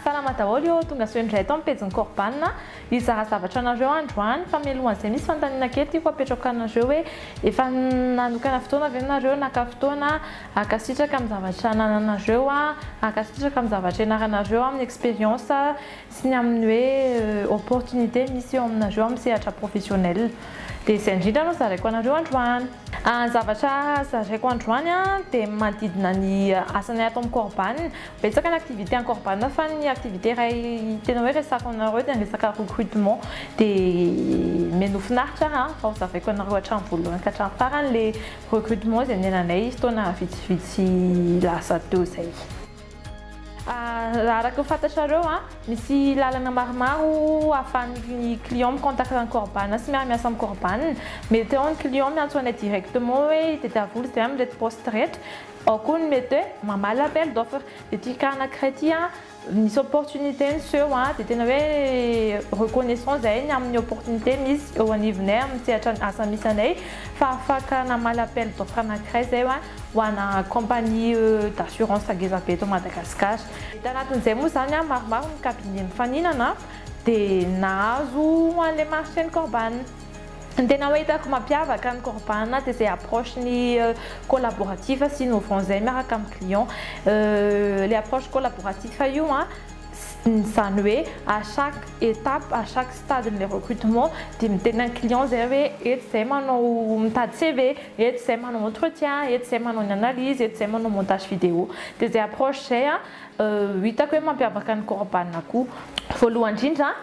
Salama daholo tonga so indray tao amin'ny pejin'ny Corban izara zavatra anareo androany fa mialohan'izay misy fanontaniana kely tiako apetraka anareo hoe efa nanokana fotoana avy anareo naka fotoana akasitraka amin'ny zavatra anananareo akasitraka amin'ny zavatra ianaranareo amin'ny expérience sy ny amin'ny hoe opportunité misy eo aminareo amin'ny sehatra professionnel dia izay indrindra no zaraiko anareo androany. Zavatra zaraiko androany dia manodidina ny asanay ato amin'ny Corban betsaka ny activité en Corban fa ny activité iray tena hoe resaka anareo dia resaka recrutement dia meno finaritra fa ho zavaiko anareo hatramin'ny voalohany ka hatramin'ny farany le recrutement izay nenanay fotoana vitsivitsy lasa teo izay. Araka ny fantatrareo misy lalana maromaro ahafahan'ny client micontacter ny Corban sy miara-miasa amin'ny Corban mety ao ny client miantso anay directement hoe tadiavolo izay amin'irety poste rehetra ao koa ny mety hoe mamaly appel d'offre dia tia anankiray ty misy opportunité niseo dia tena hoe reconnaissance zahay ny amin'ny opportunité misy eo anivinay amin'ny sehatra asa misy anay fa afaka namaly appel d'offre anankiray zay ho ana compagnie d'assurance ageza be eto Madagasikara. Tanatin'izay moa zany maromaro ny cabinet mifaninana dia nahazo an'ilay marché ny Corban. Ny tena hoe hitako mampiavaka ny Corban dia izay approche ny collaborative sy innovant zay miaraka amin'ny client. Les approches collaboratives io zany hoe à chaque étape, à chaque stade de recrutement dia miteny ny client zay hoe eto izay manao mitady CV, eto izay manao entretien, eto izay manao ny analyse, eto izay manao montage vidéo. Dia izay approche zay hitako hoe mampiavaka ny Corban koa. Voalohany indrindra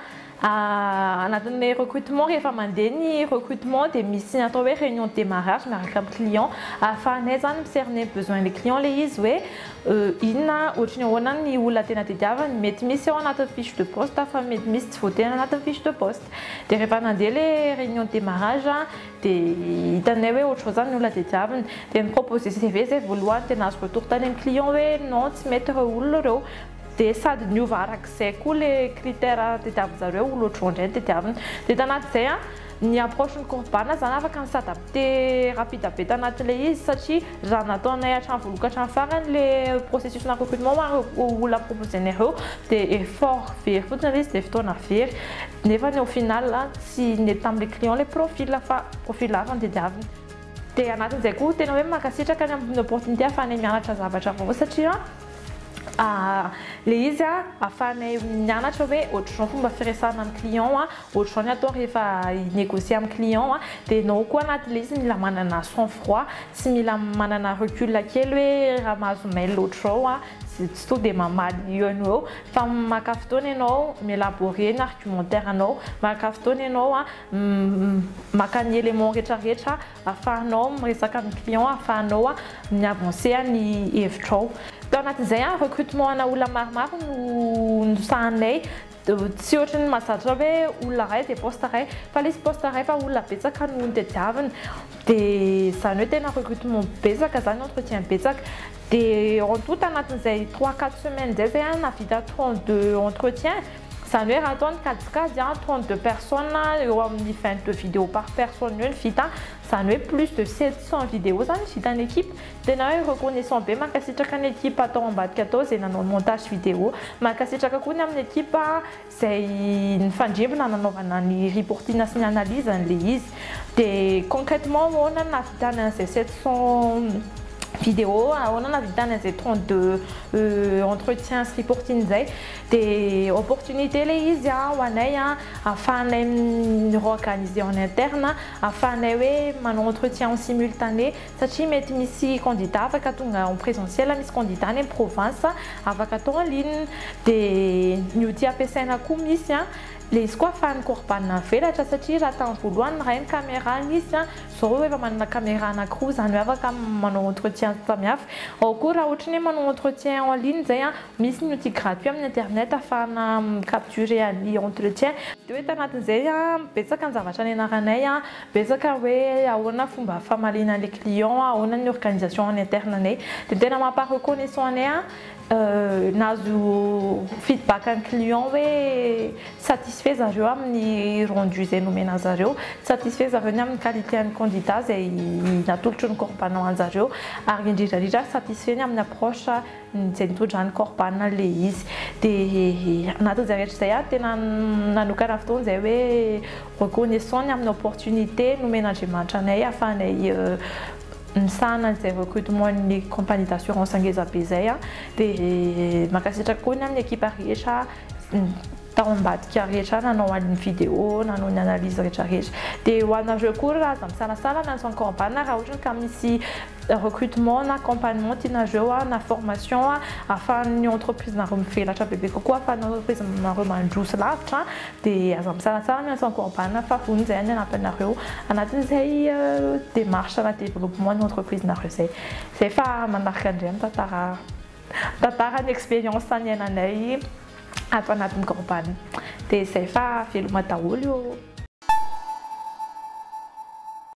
anatin'ilay recrutement rehefa mandeha ny recrutement dia misy ny atao hoe réunion de démarrage miaraka amin'ny client ahafahanay zany micerner besoin les clients le izy hoe inona ohatrany ahoana ny olona tena tadiavany mety misy ao anatin'ny fiche de poste fa mety misy tsy voatena anatin'ny fiche de poste dia rehefa nandeha le réunion de démarrage dia hitanay hoe ohatra zany ny olona tadiavany dia miproposé CV zay voalohany tena azo retour tany amin'ny client hoe non tsy mety ireo olona ireo dia sady niova arak'izay koa le critère tadiavy zareo olo ohatr'indray tadiaviny dia tanatin'izay ny approche ny Corban zany afaka s'adapter rapide be tanatin'ilay izy satria raha nataonay hatramin'ny voaloha ka hatramin'ny farany le processus na recrutement olona proposenareo dia effort very fotsiny izy dia fotoana very nefa ny au final tsy nety tamin'ilay client le profil fa profil hafa ny tadiaviny. Dia anatin'izay koa tena hoe mankasitraka ny amin'ny opportunité ahafahanay mianatra zavatra vaovao satria le izy ahafahanay mianatra hoe ohatr'izao fomba firesahana amin'ny client ohatr'izao ny atao rehefa négocier amin'ny client dia ianao koa anatin'ilay izy mila manana sang froid sy mila manana recul kely hoe raha mahazo mail ohatr'izao tsy tonga dia mamaly eo anao fa maka fotoana ianao miélaborer ny argumentaire anao maka fotoana ianao maka ny élément rehetrarehetra ahafahanao miresaka amin'ny client ahafahanao miavancer ny hevitrao. Tao anatin'izay recrutement ana olona maromaro no sahanay tsy ohatrany mahazatra hoe olona iray dia poste iray fa ilay izy poste iray fa olona betsaka no tadiaviny dia zany hoe tena recrutement betsaka zany entretien betsaka dia en tout anatin'izay 3-4 semaines zay navita 32 entretiens zany hoe raha atao ny kadikady 32 personnes eo amin'ny 22 vidéos par personne eo ny vita zany hoe plus de 700 vidéos zany vita ny équipe tena hoe reconnaissant be mankasitraka ny équipe atao ambadika atao izay nanao montage vidéo mankasitraka koa ny amin'ny équipe izay nifandrimbona nanaovana ny reporting sy ny analyse an'ilay izy dia concrètement ahoana navitana an'izay 700 vidéo ahoana navitana an'izay 32 entretiens sy reporting zay dia opportunité le izy ho anay ahafahanay réorganiser en interne ahafahanay hoe manao entretien en simultané satria mety misy candidat afaka tonga en présentiel misy candidat ny province afaka atao en ligne dia ny outil ampiasaina koa misy le izy koa ahafahan'ny Corban velatra satria raha tamin'ny voalohany raha ny caméra misy zao hoe efa manana caméra anankiroa zany hoe afaka manao entretien samihafa ao koa raha ohatra ny hoe manao entretien en ligne zay misy ny outil gratuit amin'ny internet ahafahana capturer ny entretien dia hoe tanatin'izay betsaka ny zavatra nianaranay betsaka hoe ahoana fomba famaliana les clients ahoana ny organisation en interne anay dia tena mampa-reconnaissant anay nazo feedback an client hoe satisfait zareo amin'ny rendu zay nomena zareo, satisfait zareo ny amin'ny qualité an'ny candidat zay natolotry ny corpan anjareo ary indrindrandrindra satisfait ny amin'ny approche zay nitondran'ny corpan le izy dia anatin'izay rehetra zay tena nanokana fotoana zay hoe reconnaissant ny amin'ny opportunité nomen'Andriamanitra anay ahafahanay misahana an'izay recrutement ny compagnie d'assurance angeza be zay dia mankasitraka koa ny amin'ny ekipa rehetra tao ambadika rehetra nanao an'ny vidéo nanao ny analyse rehetra rehetra dia ho anareo koa raha aza misalasala miantso corpan raha ohatra ka misy recrutement na accompagnement tianareo na formation ahafahan'ny entreprise nareo mivelatra bebe kokoa ahafahan'ny entreprise nareo mandroso lavitra dia aza misalasala miantso corpan fa vony zay ny anampinareo anatin'izay démarche na développement ny entreprise nareo zay fa manaraka indray mitantara ny expérience tany iainanay ato anatin'ny corpan dia zay fa veloma daholo io